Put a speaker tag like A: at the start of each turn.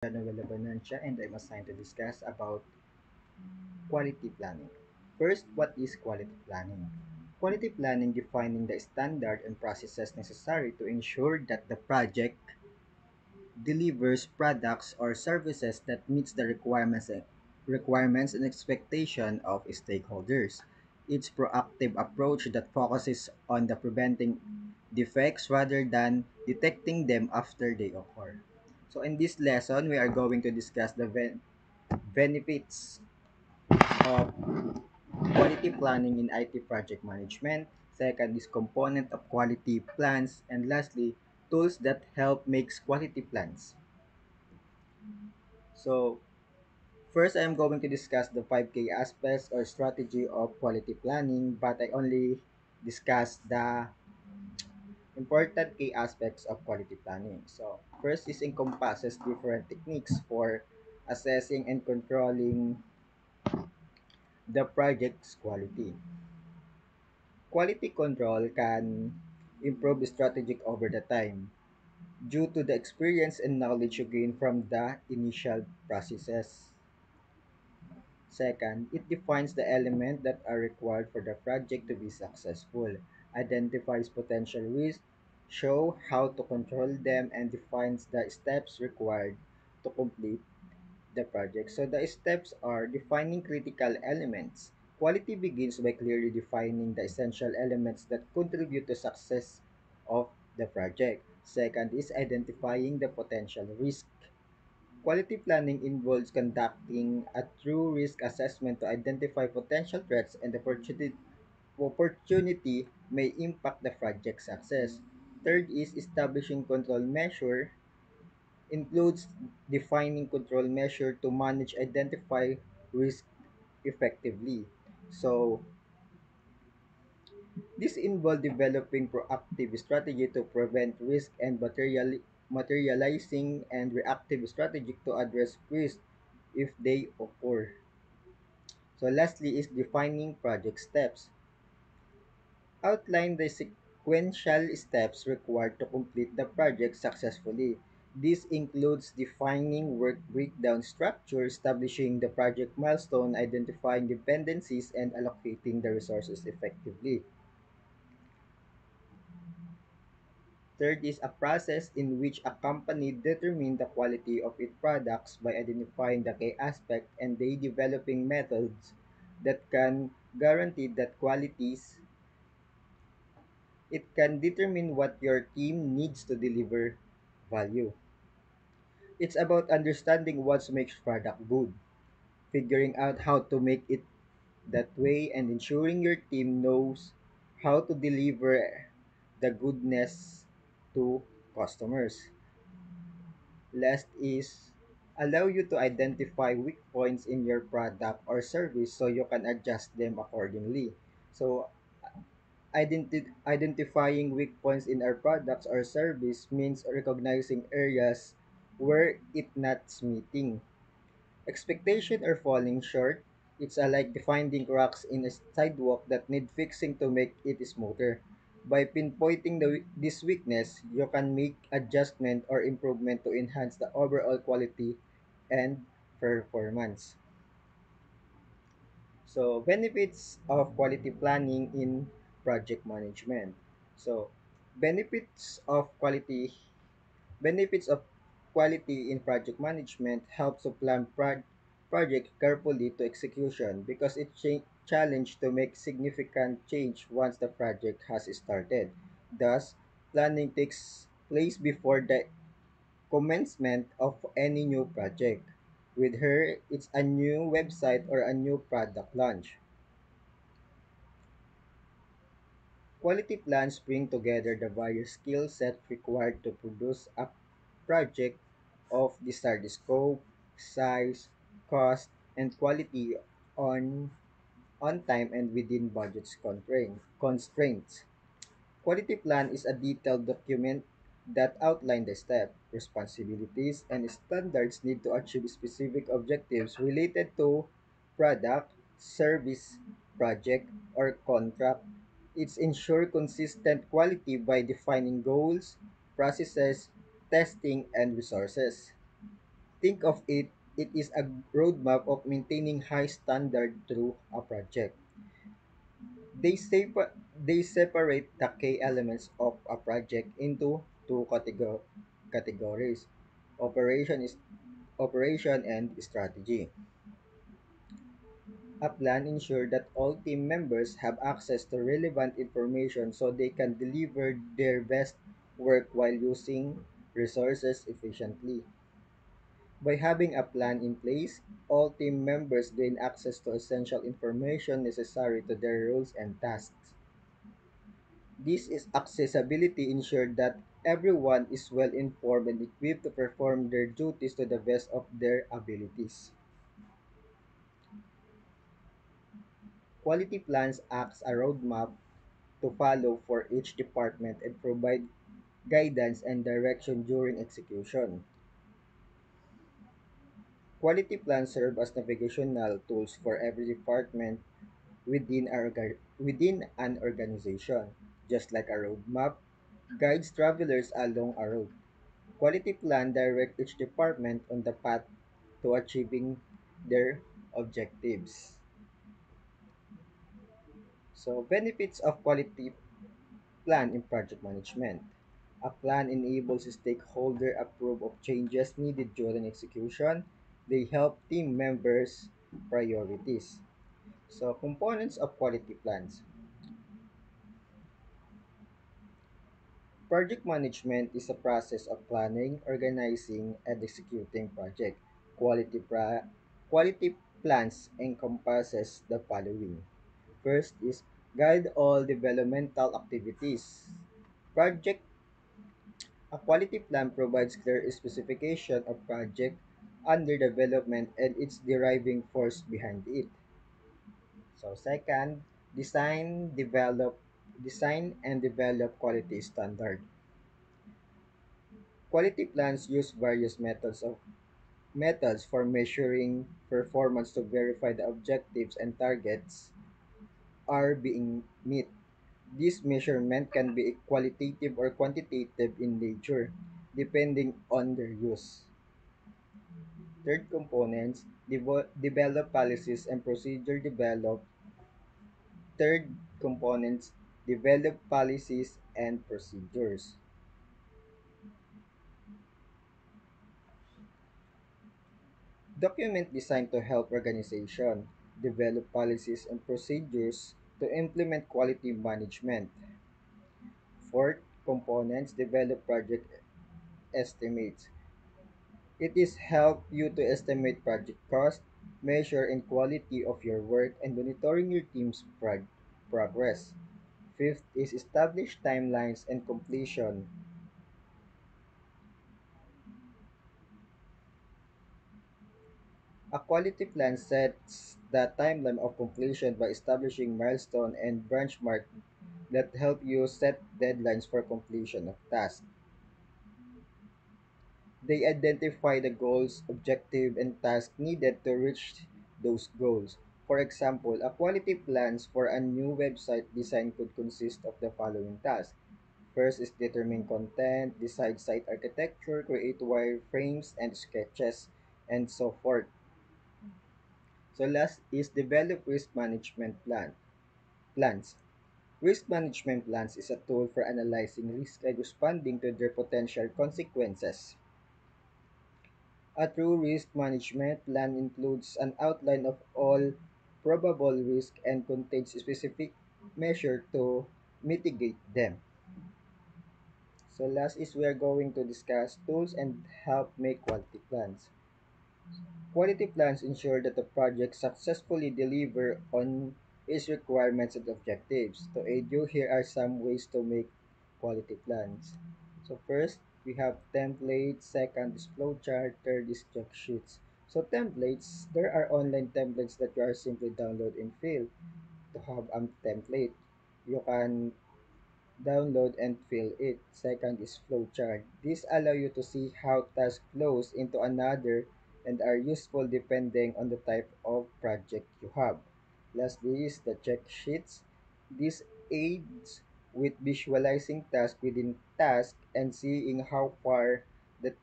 A: Noel Bonancha, and I'm assigned to discuss about quality planning. First, what is quality planning? Quality planning defining the standard and processes necessary to ensure that the project delivers products or services that meets the requirements and expectation of stakeholders. It's proactive approach that focuses on the preventing defects rather than detecting them after they occur. So in this lesson, we are going to discuss the benefits of quality planning in IT project management. Second is component of quality plans. And lastly, tools that help makes quality plans. So first, I am going to discuss the 5 key aspects or strategy of quality planning, but I only discuss the important key aspects of quality planning. So first is encompasses different techniques for assessing and controlling the project's quality. Quality control can improve strategic over the time due to the experience and knowledge you gain from the initial processes. Second, it defines the elements that are required for the project to be successful, identifies potential risks, show how to control them, and defines the steps required to complete the project. So the steps are defining critical elements. Quality begins by clearly defining the essential elements that contribute to success of the project. Second is identifying the potential risk. Quality planning involves conducting a true risk assessment to identify potential threats and opportunity may impact the project success. Third is establishing control measure includes defining control measure to manage identify risk effectively. So this involves developing proactive strategy to prevent risk and materializing and reactive strategy to address risk if they occur. So lastly is defining project steps. Outline the sequential steps required to complete the project successfully. This includes defining work breakdown structure, establishing the project milestone, identifying dependencies, and allocating the resources effectively. Third is a process in which a company determines the quality of its products by identifying the key aspect and they developing methods that can guarantee that qualities. It can determine what your team needs to deliver value. It's about understanding what makes product good, figuring out how to make it that way, and ensuring your team knows how to deliver the goodness to customers. Last is allow you to identify weak points in your product or service so you can adjust them accordingly. So identifying weak points in our products or service means recognizing areas where it not meeting expectation or falling short. It's like finding cracks in a sidewalk that need fixing to make it smoother. By pinpointing this weakness, you can make adjustment or improvement to enhance the overall quality and performance. So, benefits of quality planning in project management. So, benefits of quality benefits of quality in project management helps to plan project carefully to execution because it challenge to make significant change once the project has started. Thus, planning takes place before the commencement of any new project. With her, it's a new website or a new product launch. Quality plans bring together the various skill set required to produce a project of desired scope, size, cost, and quality on on time and within constraints. Quality plan is a detailed document that outlines the steps, responsibilities, and standards need to achieve specific objectives related to product, service, project, or contract. It's ensure consistent quality by defining goals, processes, testing, and resources. Think of it, it is a roadmap of maintaining high standard through a project. They separate the key elements of a project into two categories. Operation is operation and strategy. A plan ensures that all team members have access to relevant information so they can deliver their best work while using resources efficiently. By having a plan in place, all team members gain access to essential information necessary to their roles and tasks. This is accessibility ensured that everyone is well informed and equipped to perform their duties to the best of their abilities. Quality plans acts a roadmap to follow for each department and provide guidance and direction during execution. Quality plans serve as navigational tools for every department within an organization. Just like a roadmap guides travelers along a road, quality plan direct each department on the path to achieving their objectives. So, benefits of quality plan in project management. A plan enables stakeholder approve of changes needed during execution. They help team members priorities. So, components of quality plans. Project management is a process of planning, organizing, and executing project. Quality plans encompasses the following. First is guide all developmental activities. Project A quality plan provides clear specification of project under development and its driving force behind it. So second, design and develop quality standard. Quality plans use various methods for measuring performance to verify the objectives and targets are being met. This measurement can be qualitative or quantitative in nature, depending on their use. Third components, develop policies and procedure develop. Third components, develop policies and procedures. Document designed to help organization develop policies and procedures to implement quality management. Fourth components, develop project estimates. It is help you to estimate project cost, measure and quality of your work, and monitoring your team's progress. Fifth is establish timelines and completion. A quality plan sets the timeline of completion by establishing milestone and benchmark that help you set deadlines for completion of tasks. They identify the goals, objective, and tasks needed to reach those goals. For example, a quality plans for a new website design could consist of the following tasks. First is determine content, decide site architecture, create wireframes and sketches, and so forth. So last is develop risk management plans. Risk management plans is a tool for analyzing risk and responding to their potential consequences. A true risk management plan includes an outline of all probable risk and contains specific measure to mitigate them. So last is we are going to discuss tools and help make quality plans. Quality plans ensure that the project successfully deliver on its requirements and objectives. To aid you, here are some ways to make quality plans. So first, we have templates. Second is flowchart. Third is check sheets. So templates, there are online templates that you are simply download and fill to have a template. You can download and fill it. Second is flowchart. These allow you to see how task flows into another and are useful depending on the type of project you have. Lastly is the check sheets. This aids with visualizing tasks within task and seeing how far the